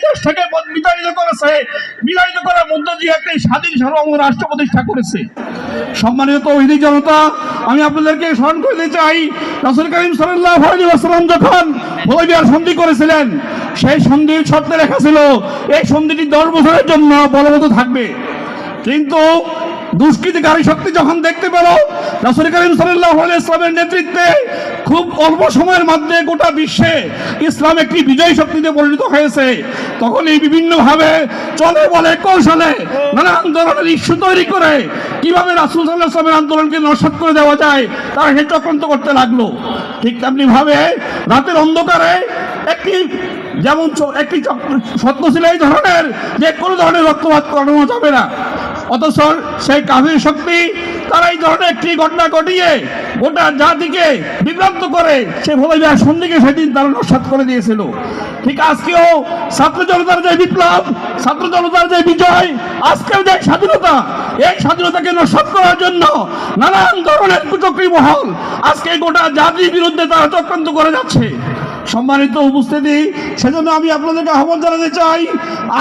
দেশটাকে বিতাড়িত করার মধ্য দিয়ে একটি স্বাধীন সার্বভৌম রাষ্ট্র প্রতিষ্ঠা করেছে। সম্মানিত তৌহিদি জনতা, আমি আপনাদেরকে স্মরণ করতে চাই, রাসূল করিম সাল্লাল্লাহু আলাইহি ওয়াসাল্লাম যখন হুদায়বিয়ার সন্ধি করেছিলেন, সেই সন্ধির শর্তে লেখা ছিল এই সন্ধিটি 10 বছরের জন্য বলবৎ থাকবে। কিন্তু দুষ্কৃতিকারী শক্তি যখন দেখতে পেল রাসূল করিম সাল্লাল্লাহু আলাইহি ওয়াসাল্লামের নেতৃত্বে খুব অল্প সময়ের মধ্যে গোটা বিশ্বে ইসলাম একটি বিজয়ী শক্তিতে পরিণত হয়েছে, তখন এই বিভিন্নভাবে চলে বলে কৌশলে নানা আন্দোলনের ইস্যু তৈরি করে কিভাবে রাসূল সাল্লাল্লাহু আলাইহি ওয়াসাল্লামের আন্দোলনকে নস্যাৎ করে দেওয়া যায় তারা সে চক্রান্ত করতে লাগলো। ঠিক তেমনি ভাবে রাতের অন্ধকারে একটি সত্য ছিল এই ধরনের যে কোনো ধরনের রক্তপাত করানো যাবে না, অথচ সেই কাফির শক্তি তারা এই ধরনের একটি ঘটনা ঘটিয়ে গোটা জাতিকে বিভ্রান্ত করে সে হুদায়বিয়ার সন্ধিকে সেদিন তারা নস্যাৎ করে দিয়েছিল। ঠিক আজকেও ছাত্র জনতার যে বিপ্লব, ছাত্র জনতার যে বিজয়, আজকের যে স্বাধীনতা, এই স্বাধীনতাকে নস্যাৎ করার জন্য নানান ধরনের কুচক্রী মহল আজকে গোটা জাতির বিরুদ্ধে তারা চক্রান্ত করে যাচ্ছে। সম্মানিত উপস্থিতি, সেজন্য আমি আপনাদেরকে আহ্বান জানাতে চাই,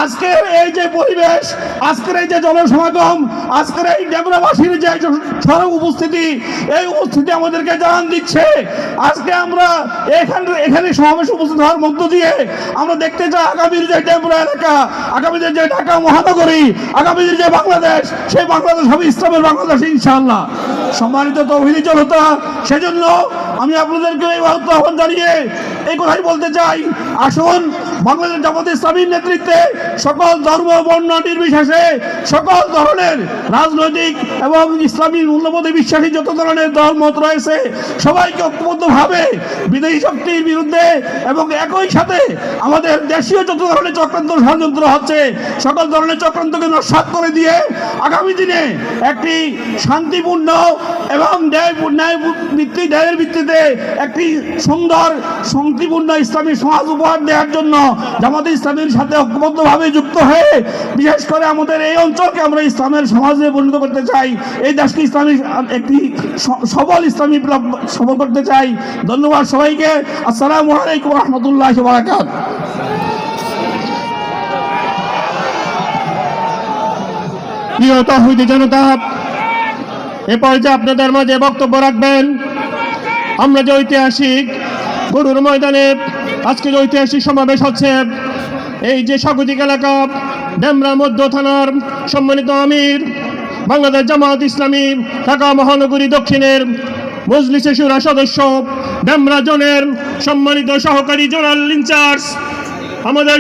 আজকের এই যে পরিবেশ, আজকের এই যে জনসমাগম, আজকের এই ডেমরাবাসীর যে উপস্থিতি, এই উপস্থিতি আমাদেরকে জানান দিচ্ছে আজকে আমরা এখানে সমাবেশ উপস্থিত হওয়ার মধ্য দিয়ে আমরা দেখতে চাই আগামীর যে ডেমরা এলাকা, আগামীর যে ঢাকা মহানগরী, আগামীর যে বাংলাদেশ, সেই বাংলাদেশ হবে ইসলামের বাংলাদেশ ইনশাআল্লাহ। সম্মানিত তৌহিদি জনতা, সেজন্য আমি আপনাদেরকে এই আহ্বান জানিয়ে এই কথাই বলতে চাই, আসুন বাংলাদেশ জামাতে ইসলামীর নেতৃত্বে সকল ধর্ম বর্ণ নির্বিশেষে সকল ধরনের রাজনৈতিক এবং ইসলামী মূল্যবোধে বিশ্বাসী যত ধরনের দলমত রয়েছে সবাইকে ঐক্যবদ্ধভাবে বিদেশি শক্তির বিরুদ্ধে এবং একই সাথে আমাদের দেশীয় যত ধরনের চক্রান্ত ষড়যন্ত্র হচ্ছে সকল ধরনের চক্রান্তকে নস্যাৎ করে দিয়ে আগামী দিনে একটি শান্তিপূর্ণ এবং ন্যায়ের ভিত্তিতে একটি সুন্দর শান্তিপূর্ণ ইসলামী সমাজ উপহার দেওয়ার জন্য জামাতে ইসলামীর সাথে ঐক্যবদ্ধভাবে যুক্ত হয়ে বিশেষ করে আমাদের এই অঞ্চলকে আমরা ইসলামের সমাজে পরিণত করতে চাই, এই দেশকে ইসলামী একটি সবল ইসলামী সবল করতে চাই। ধন্যবাদ সবাইকে। আসসালামু আলাইকুম ওয়া রাহমাতুল্লাহি ওয়া বারাকাতুহু। প্রিয় তাওহীদি জনতা, এ পর্যায়ে আপনাদের মাঝে বক্তব্য রাখবেন আমরা যে ঐতিহাসিক গরুর ময়দানে আজকে যে ঐতিহাসিক সমাবেশ হচ্ছে, এই যে স্বাগতিক এলাকা ডেমরা মধ্য থানার সম্মানিত আমির, বাংলাদেশ জামাত ইসলামী ঢাকা মহানগরী দক্ষিণের মজলিসে শুরা সদস্য, ডেমরা জোনের সম্মানিত সহকারী জোনাল ইনচার্জ, আমাদের